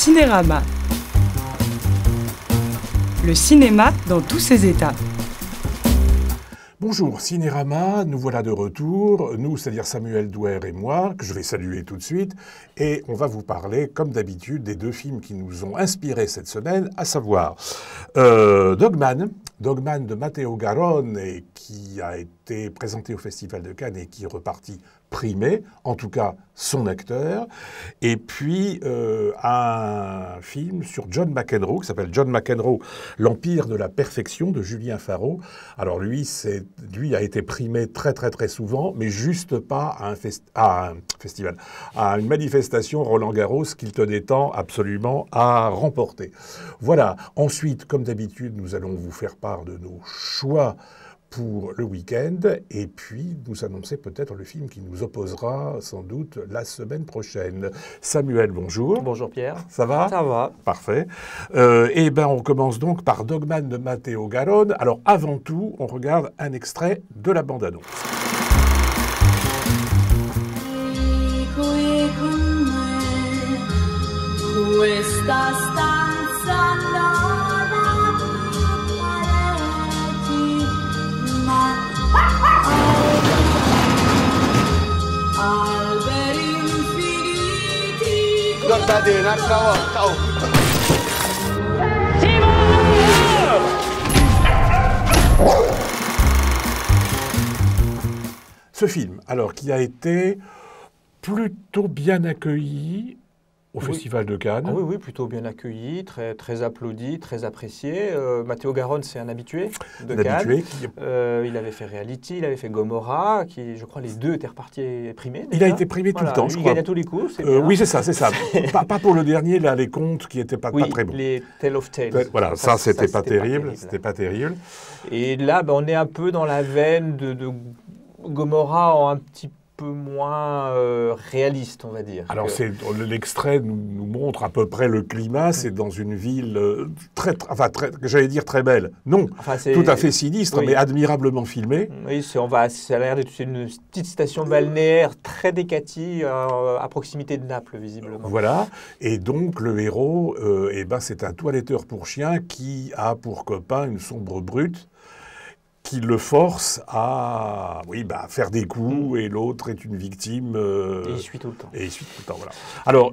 Cinérama. Le cinéma dans tous ses états. Bonjour Cinérama, nous voilà de retour, nous c'est-à-dire Samuel Douer et moi, que je vais saluer tout de suite, et on va vous parler comme d'habitude des deux films qui nous ont inspirés cette semaine, à savoir Dogman de Matteo Garrone, et qui a été présenté au Festival de Cannes et qui est reparti primé, en tout cas son acteur, et puis un film sur John McEnroe, qui s'appelle John McEnroe, l'Empire de la perfection de Julien Faro. Alors lui a été primé très souvent, mais juste pas à un festival, à une manifestation Roland Garros qu'il tenait tant absolument à remporter. Voilà. Ensuite, comme d'habitude, nous allons vous faire part de nos choix pour le week-end, et puis nous annoncer peut-être le film qui nous opposera sans doute la semaine prochaine. Samuel, bonjour. Bonjour Pierre. Ça va? Ça va. Parfait. Eh bien, on commence donc par Dogman de Matteo Garrone. Alors, avant tout, on regarde un extrait de la bande-annonce. Guardate, un'altra volta, oh. Ce film, alors, qui a été plutôt bien accueilli au Festival de Cannes. Ah oui, plutôt bien accueilli, très applaudi, très apprécié. Matteo Garrone, c'est un habitué de Cannes. Il avait fait Reality, il avait fait Gomorrah, qui, je crois, les deux étaient repartis primés. Déjà. Il a été primé tout le temps, je crois. Il gagne à tous les coups, oui, c'est ça. pas pour le dernier, là, les contes qui n'étaient pas très bons. Les Tale of Tales. Voilà, ça c'était pas terrible. C'était pas terrible. Et là, on est un peu dans la veine de Gomorrah en un petit peu moins réaliste, on va dire. Alors, l'extrait nous montre à peu près le climat. C'est dans une ville j'allais dire très belle. Non, tout à fait sinistre, mais admirablement filmée. Oui, ça a l'air d'être une petite station balnéaire très décatie, à proximité de Naples, visiblement. Voilà. Et donc, le héros, c'est un toiletteur pour chiens qui a pour copain une sombre brute qui le force à faire des coups, et l'autre est une victime. Et il suit tout le temps. Voilà. Alors,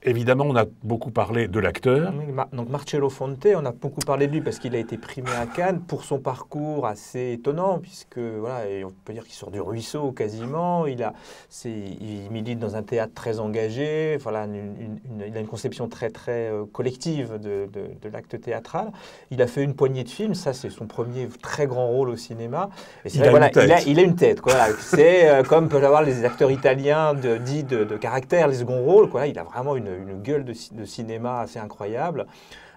évidemment, on a beaucoup parlé de l'acteur. Donc Marcello Fonte, on a beaucoup parlé de lui parce qu'il a été primé à Cannes pour son parcours assez étonnant, puisque et on peut dire qu'il sort du ruisseau quasiment. Il milite dans un théâtre très engagé. Voilà, il a une conception très collective de l'acte théâtral. Il a fait une poignée de films. Ça, c'est son premier très grand rôle au cinéma. Et il a une tête. C'est comme peuvent avoir les acteurs italiens dits de caractère, les seconds rôles. Il a vraiment une gueule de cinéma assez incroyable.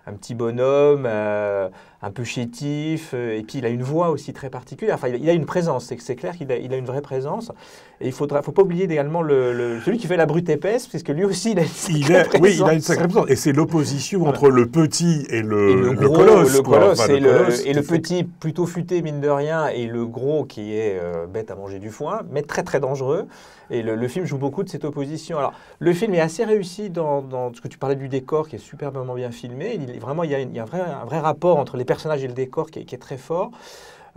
Un petit bonhomme, un peu chétif, et puis il a une voix aussi très particulière. Enfin, il a une présence, c'est clair qu'il a une vraie présence. Et il ne faut pas oublier également celui qui fait la brute épaisse, puisque lui aussi, il a une sacrée présence. Oui, il a une sacrée présence. Et c'est l'opposition entre le petit et le colosse. Et le petit, plutôt futé, mine de rien, et le gros qui est bête à manger du foin, mais très dangereux. Et le film joue beaucoup de cette opposition. Alors, le film est assez réussi dans ce que tu parlais du décor, qui est superbement bien filmé. Il y a un vrai rapport entre les personnages et le décor qui est très fort.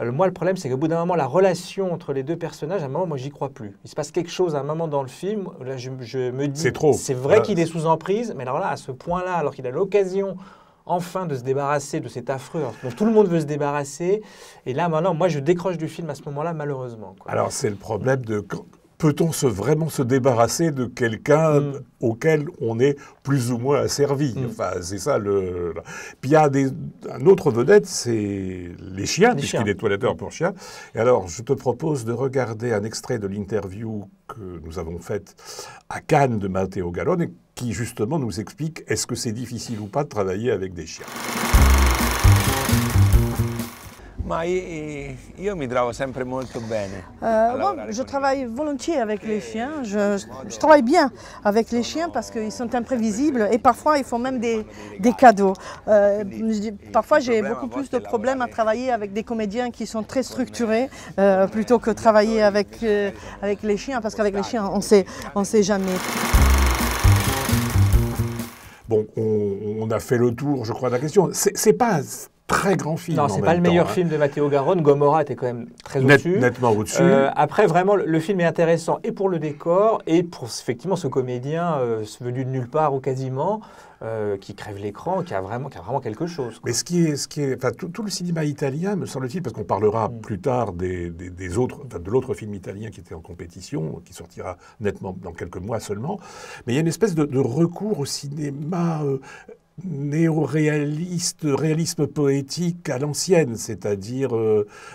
Moi, le problème, c'est qu'au bout d'un moment, la relation entre les deux personnages, à un moment, moi, j'y crois plus. Il se passe quelque chose à un moment dans le film, là, je me dis, c'est vrai qu'il est sous emprise, mais alors là, à ce point-là, alors qu'il a l'occasion enfin de se débarrasser de cet affreux, dont tout le monde veut se débarrasser, et là, maintenant, moi, je décroche du film à ce moment-là, malheureusement. Alors, c'est le problème de... Peut-on vraiment se débarrasser de quelqu'un auquel on est plus ou moins asservi? Enfin, c'est ça le... Puis il y a un autre vedette, c'est les chiens, puisqu'il est toiletteur pour chiens. Et alors, je te propose de regarder un extrait de l'interview que nous avons faite à Cannes de Matteo Garrone, et qui justement nous explique est-ce que c'est difficile ou pas de travailler avec des chiens. Ma io mi trovo sempre molto bene. Je travaille volontiers avec les chiens. Je travaille bien avec les chiens parce qu'ils sont imprévisibles et parfois ils font même des cadeaux. Parfois j'ai beaucoup plus de problèmes à travailler avec des comédiens qui sont très structurés plutôt que travailler avec les chiens, parce qu'avec les chiens on sait jamais. Bon, on a fait le tour, je crois, de la question. C'est pas un très grand film. Non, c'est pas le meilleur film de Matteo Garonne. Gomorrah était quand même très au-dessus. Nettement au-dessus. Après, vraiment, le film est intéressant et pour le décor et pour effectivement ce comédien venu de nulle part ou quasiment, qui crève l'écran, qui a vraiment quelque chose, quoi. Mais enfin, tout le cinéma italien, me semble-t-il, parce qu'on parlera plus tard des autres, enfin, de l'autre film italien qui était en compétition, qui sortira nettement dans quelques mois seulement, mais il y a une espèce de recours au cinéma néo-réaliste, réalisme poétique à l'ancienne, c'est-à-dire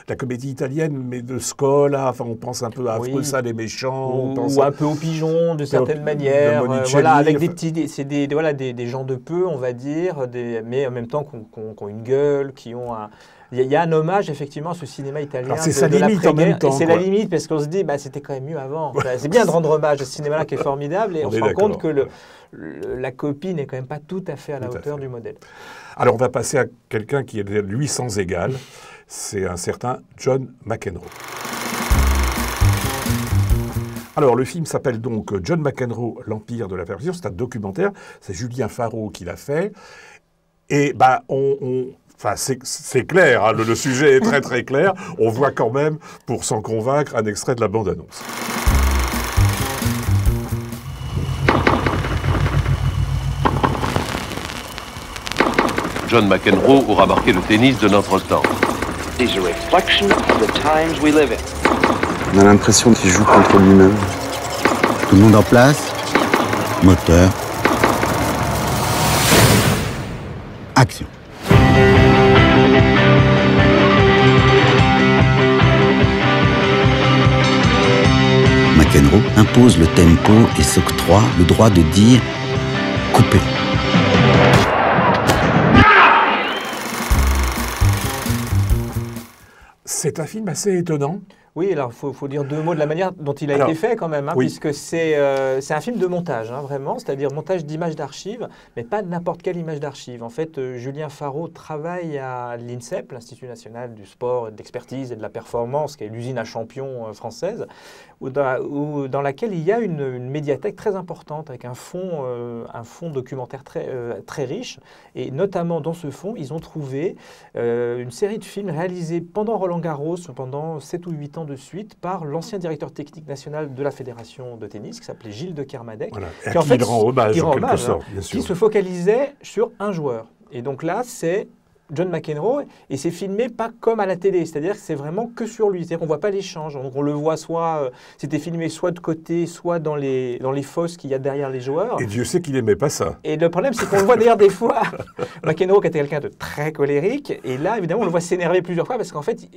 la comédie italienne, mais de Scola, enfin on pense un peu à Affreux les méchants. Ou un peu au pigeon, de certaine manière, voilà, avec des gens de peu, on va dire, mais en même temps qui ont une gueule, qui ont un... Il y a un hommage effectivement à ce cinéma italien. C'est sa limite en même temps. C'est la limite parce qu'on se dit, c'était quand même mieux avant. C'est bien de rendre hommage à ce cinéma-là qui est formidable et on se rend compte que la copie n'est quand même pas tout à fait à la hauteur du modèle. Alors on va passer à quelqu'un qui est lui sans égal, c'est un certain John McEnroe. Alors, le film s'appelle donc John McEnroe, l'Empire de la Perfection. C'est un documentaire, c'est Julien Faraud qui l'a fait. Et enfin, c'est clair, hein, le sujet est très très clair. On voit quand même, pour s'en convaincre, un extrait de la bande-annonce. John McEnroe aura marqué le tennis de notre temps. On a l'impression qu'il joue contre lui-même. Tout le monde en place. Moteur. Action. McEnroe impose le tempo et s'octroie le droit de dire « coupez ». C'est un film assez étonnant. Oui, alors il faut dire deux mots de la manière dont il a été fait quand même, puisque c'est un film de montage, vraiment, c'est-à-dire montage d'images d'archives, mais pas n'importe quelle image d'archives. En fait, Julien Faraud travaille à l'INSEP, l'Institut national du sport, et de l'expertise et de la performance, qui est l'usine à champions française, dans laquelle il y a une médiathèque très importante, avec un fonds documentaire très riche. Et notamment dans ce fonds, ils ont trouvé une série de films réalisés pendant Roland-Garros, pendant 7 ou 8 ans de suite, par l'ancien directeur technique national de la Fédération de tennis, qui s'appelait Gilles de Kermadec, qui en fait rend hommage, en quelque sorte, bien sûr, qui se focalisait sur un joueur. Et donc là, c'est John McEnroe, et c'est filmé pas comme à la télé, c'est-à-dire que c'est vraiment que sur lui, c'est-à-dire qu'on ne voit pas l'échange, donc on le voit soit, c'était filmé soit de côté, soit dans les fosses qu'il y a derrière les joueurs. Et Dieu sait qu'il n'aimait pas ça. Et le problème, c'est qu'on le voit d'ailleurs des fois, McEnroe qui était quelqu'un de très colérique, et là, évidemment, on le voit s'énerver plusieurs fois, parce qu'en fait,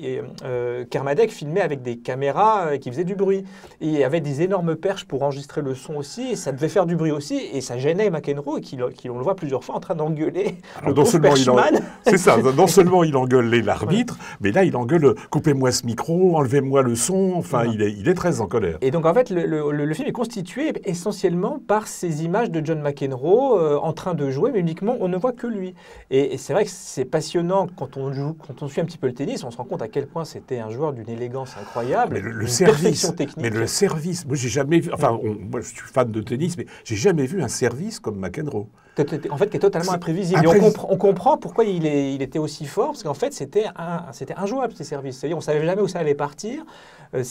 Kermadec filmait avec des caméras qui faisaient du bruit, et il y avait des énormes perches pour enregistrer le son aussi, et ça devait faire du bruit aussi, et ça gênait McEnroe, on le voit plusieurs fois en train d'engueuler le pauvre perchman. Ça, non seulement il engueule l'arbitre, mais là il engueule « coupez-moi ce micro, enlevez-moi le son », enfin il est très en colère. Et donc en fait le film est constitué essentiellement par ces images de John McEnroe en train de jouer, mais uniquement on ne voit que lui. Et c'est vrai que c'est passionnant quand on suit un petit peu le tennis, on se rend compte à quel point c'était un joueur d'une élégance incroyable, une perfection technique. Mais le service, moi j'ai jamais vu, moi je suis fan de tennis, mais j'ai jamais vu un service comme McEnroe. En fait, qui est totalement imprévisible. Et on comprend pourquoi il était aussi fort, parce qu'en fait, c'était injouable, ces services. C'est-à-dire, on ne savait jamais où ça allait partir.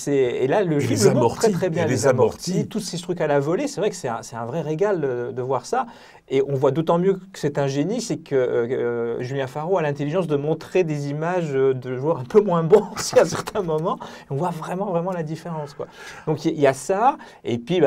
Et là, le film le montre très, très bien. Les amortis, tous ces trucs à la volée, c'est vrai que c'est un vrai régal de voir ça. Et on voit d'autant mieux que c'est un génie, c'est que Julien Faraud a l'intelligence de montrer des images de joueurs un peu moins bons aussi à certains moments. Et on voit vraiment, vraiment la différence, quoi. Donc, il y a ça. Et puis,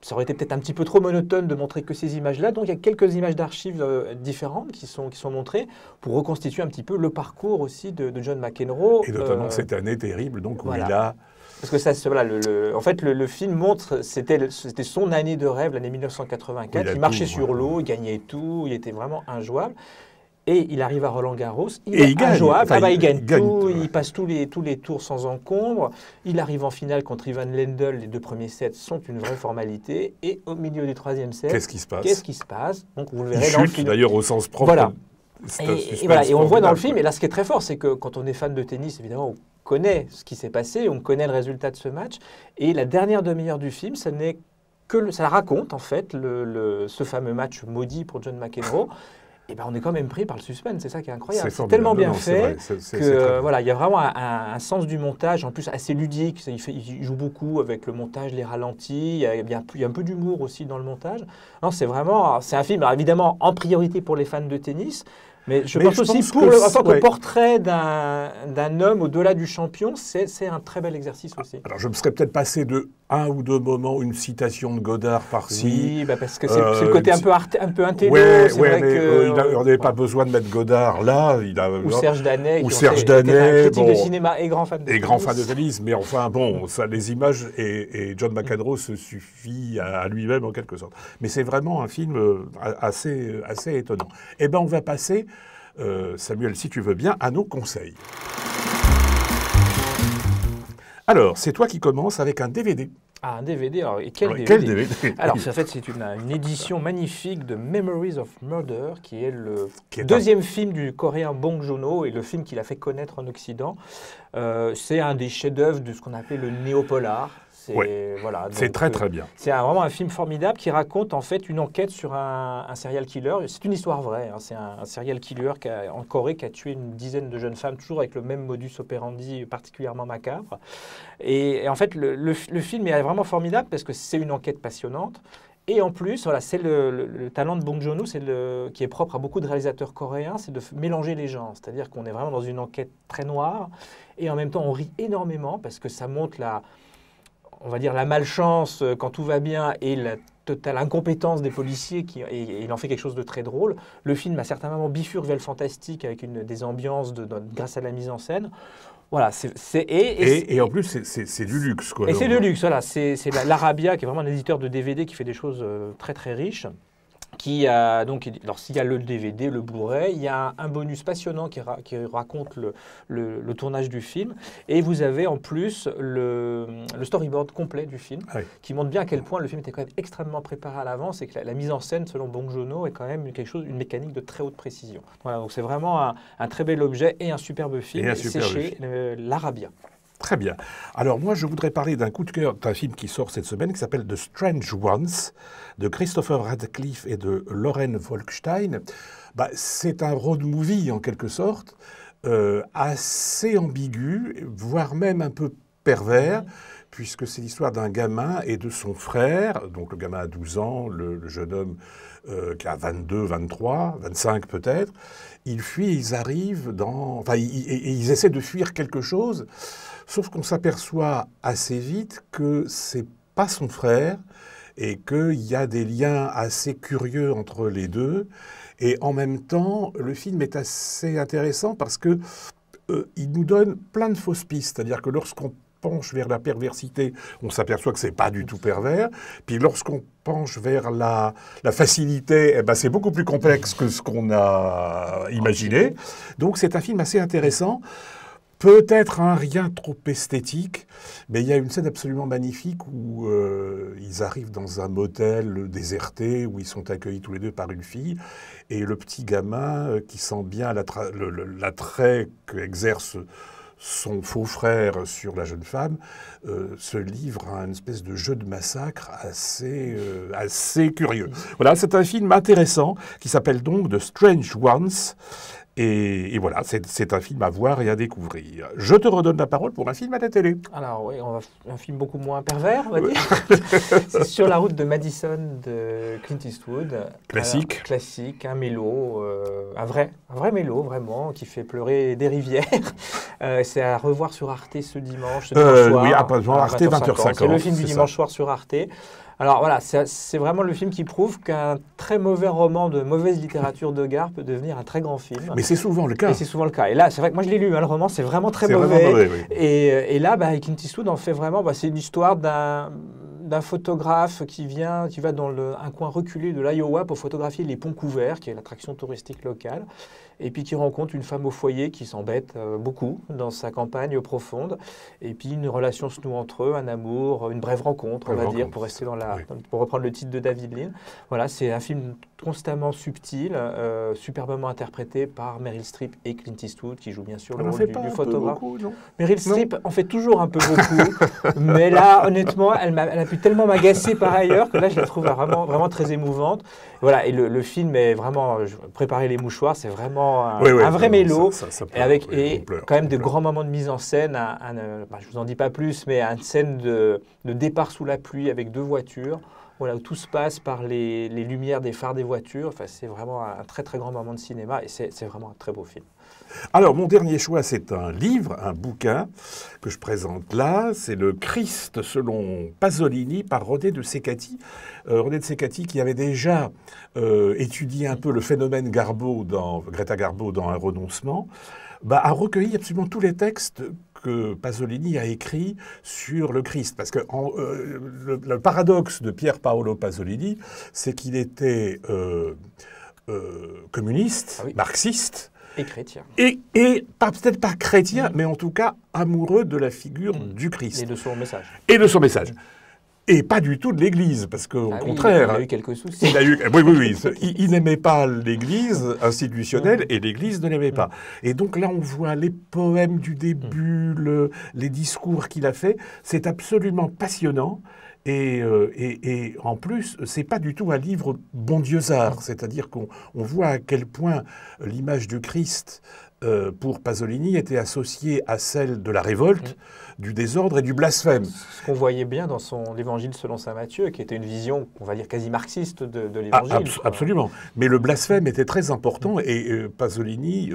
ça aurait été peut-être un petit peu trop monotone de montrer que ces images-là. Donc, il y a quelques images d'archives différentes qui sont montrées pour reconstituer un petit peu le parcours aussi de John McEnroe. Et notamment cette année terrible, donc, où il a... Parce que en fait, le film montre, c'était son année de rêve, l'année 1984. Il marchait sur l'eau, il gagnait tout, il était vraiment injouable. Et il arrive à Roland-Garros, il est injouable, il gagne tout, il passe tous les tours sans encombre. Il arrive en finale contre Ivan Lendl, les 2 premiers sets sont une vraie formalité. Et au milieu du 3e set, qu'est-ce qui se passe? Donc vous le verrez dans le film. D'ailleurs au sens propre. Voilà. Et on le voit dans le film, et là ce qui est très fort, c'est que quand on est fan de tennis, évidemment, on connaît ce qui s'est passé, on connaît le résultat de ce match. Et la dernière demi-heure du film, ce n'est ça raconte en fait ce fameux match maudit pour John McEnroe. Et ben on est quand même pris par le suspense, c'est ça qui est incroyable. C'est tellement bien fait que voilà, il y a vraiment un sens du montage, en plus assez ludique. Il joue beaucoup avec le montage, les ralentis. Il y a un peu d'humour aussi dans le montage. Non, c'est un film, alors évidemment en priorité pour les fans de tennis. Mais je pense aussi, en tant que portrait d'un homme au-delà du champion, c'est un très bel exercice aussi. Alors, je me serais peut-être passé de un ou deux moments, une citation de Godard par-ci. Oui, parce que c'est le côté un peu intello. On n'avait pas besoin de mettre Godard là. Ou Serge Danet. Critique de cinéma et grand fan de tennis. Et grand fan de tennis. Mais enfin, bon, les images et John McEnroe se suffit à lui-même en quelque sorte. Mais c'est vraiment un film assez étonnant. Eh bien, on va passer... Samuel, si tu veux bien, à nos conseils. Alors, c'est toi qui commences avec un DVD. Ah, un DVD, alors, et quel DVD, quel DVD? Alors, en fait, c'est une édition magnifique de Memories of Murder, qui est le deuxième film du coréen Bong Joon-ho et le film qu'il a fait connaître en Occident. C'est un des chefs-d'œuvre de ce qu'on appelle le néo-polar. C'est très bien. C'est vraiment un film formidable qui raconte en fait une enquête sur un serial killer. C'est une histoire vraie. C'est un serial killer en Corée qui a tué une dizaine de jeunes femmes, toujours avec le même modus operandi particulièrement macabre. Et en fait, le film est vraiment formidable parce que c'est une enquête passionnante. Et en plus, c'est le talent de Bong Joon-ho, qui est propre à beaucoup de réalisateurs coréens, c'est de mélanger les genres. C'est-à-dire qu'on est vraiment dans une enquête très noire et en même temps on rit énormément parce que ça montre on va dire la malchance quand tout va bien et la totale incompétence des policiers et il en fait quelque chose de très drôle. Le film a certains moments bifurque fantastique avec des ambiances grâce à la mise en scène. Voilà, et en plus c'est du luxe quoi. Et c'est du luxe, voilà. C'est l'Arabia qui est vraiment un éditeur de DVD qui fait des choses très très riches. Alors s'il y a le DVD, le Blu-ray, il y a un bonus passionnant qui raconte le tournage du film. Et vous avez en plus le storyboard complet du film, qui montre bien à quel point le film était quand même extrêmement préparé à l'avance et que la mise en scène, selon Bong Joon-ho, est quand même une mécanique de très haute précision. Voilà, donc c'est vraiment un très bel objet et un superbe film. C'est chez l'Arabia. Très bien. Alors moi, je voudrais parler d'un coup de cœur d'un film qui sort cette semaine qui s'appelle The Strange Ones, de Christopher Radcliffe et de Lauren Volkstein. C'est un road movie en quelque sorte, assez ambigu, voire même un peu pervers, puisque c'est l'histoire d'un gamin et de son frère. Donc le gamin a 12 ans, le jeune homme qui a 22, 23, 25 peut-être. Ils fuient, ils arrivent ils essaient de fuir quelque chose. Sauf qu'on s'aperçoit assez vite que c'est pas son frère et qu'il y a des liens assez curieux entre les deux. Et en même temps, le film est assez intéressant parce que il nous donne plein de fausses pistes. C'est-à-dire que lorsqu'on penche vers la perversité, on s'aperçoit que c'est pas du tout pervers. Puis lorsqu'on penche vers la facilité, c'est beaucoup plus complexe que ce qu'on a imaginé. Donc c'est un film assez intéressant. Peut-être rien trop esthétique, mais il y a une scène absolument magnifique où ils arrivent dans un motel déserté, où ils sont accueillis tous les deux par une fille, et le petit gamin qui sent bien l'attrait qu'exerce son faux frère sur la jeune femme, se livre à une espèce de jeu de massacre assez curieux. Voilà, c'est un film intéressant qui s'appelle donc The Strange Ones. Et voilà, c'est un film à voir et à découvrir. Je te redonne la parole pour un film à la télé. Alors oui, un film beaucoup moins pervers, on va dire. C'est Sur la route de Madison de Clint Eastwood. Classique. Alors, classique, un mélo, un vrai mélo, vraiment, qui fait pleurer des rivières. C'est à revoir sur Arte ce dimanche soir. Oui, Arte 20h50. C'est le film du dimanche soir sur Arte. Alors voilà, c'est vraiment le film qui prouve qu'un très mauvais roman de mauvaise littérature de gare peut devenir un très grand film. Mais c'est souvent le cas. Et c'est souvent le cas. Et là, c'est vrai que moi je l'ai lu, le roman, c'est vraiment très mauvais. Vraiment mauvais, oui. Et là, Clint Eastwood en fait vraiment, c'est une histoire d'un photographe qui va dans un coin reculé de l'Iowa pour photographier les ponts couverts, qui est l'attraction touristique locale. et puis qui rencontre une femme au foyer qui s'embête beaucoup dans sa campagne profonde, et puis une relation se noue entre eux, un amour, une brève rencontre, on va dire, pour rester pour reprendre le titre de David Lean. Voilà, c'est un film constamment subtil, superbement interprété par Meryl Streep et Clint Eastwood, qui jouent bien sûr le rôle du photographe. Meryl Streep en fait toujours un peu beaucoup, mais là, honnêtement, elle a pu tellement m'agacer par ailleurs que là, je la trouve vraiment très émouvante. Voilà, et le film est vraiment, préparer les mouchoirs, c'est vraiment un vrai mélo, et quand même de grands moments de mise en scène. Je ne vous en dis pas plus, mais une scène de départ sous la pluie avec 2 voitures. Voilà, où tout se passe par les lumières des phares des voitures. Enfin, c'est vraiment un très très grand moment de cinéma, et c'est vraiment un très beau film. Alors, mon dernier choix, c'est un livre, un bouquin que je présente là. C'est Le Christ selon Pasolini par René de Cecati. René de Cecati qui avait déjà étudié un peu le phénomène Greta Garbo dans Un renoncement, a recueilli absolument tous les textes que Pasolini a écrit sur le Christ. Parce que le paradoxe de Pier Paolo Pasolini, c'est qu'il était communiste, marxiste, et chrétien. Et peut-être pas chrétien, mais en tout cas amoureux de la figure du Christ. Et de son message. Et pas du tout de l'Église, parce qu'au contraire... Il a eu quelques soucis. Oui. Il n'aimait pas l'Église institutionnelle, et l'Église ne l'aimait pas. Et donc là, on voit les poèmes du début, les discours qu'il a fait. C'est absolument passionnant. Et en plus, c'est pas du tout un livre bondieussard. C'est-à-dire qu'on voit à quel point l'image du Christ, pour Pasolini, était associée à celle de la révolte, du désordre et du blasphème. Ce qu'on voyait bien dans l'Évangile selon saint Matthieu, qui était une vision, on va dire, quasi marxiste de l'Évangile. Absolument. Mais le blasphème était très important, et Pasolini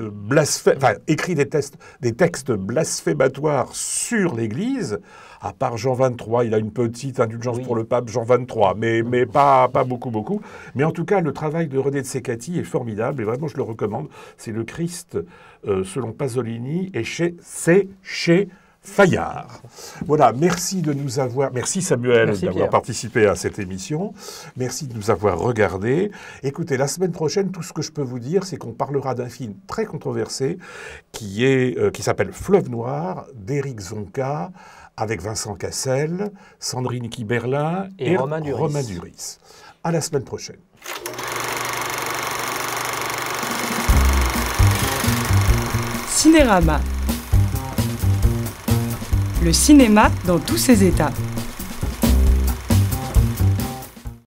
écrit des textes blasphématoires sur l'Église. À part Jean 23, il a une petite indulgence pour le pape Jean 23, mais pas beaucoup. Mais en tout cas, le travail de René de Cecati est formidable, et vraiment, je le recommande. C'est Le Christ selon Pasolini, et c'est chez Fayard. Voilà, merci Samuel d'avoir participé à cette émission. Merci de nous avoir regardés. Écoutez, la semaine prochaine, tout ce que je peux vous dire, c'est qu'on parlera d'un film très controversé qui s'appelle Fleuve Noir, d'Éric Zonca, avec Vincent Cassel, Sandrine Kiberlin et Romain Duris. À la semaine prochaine. Cinérama. Le cinéma dans tous ses états.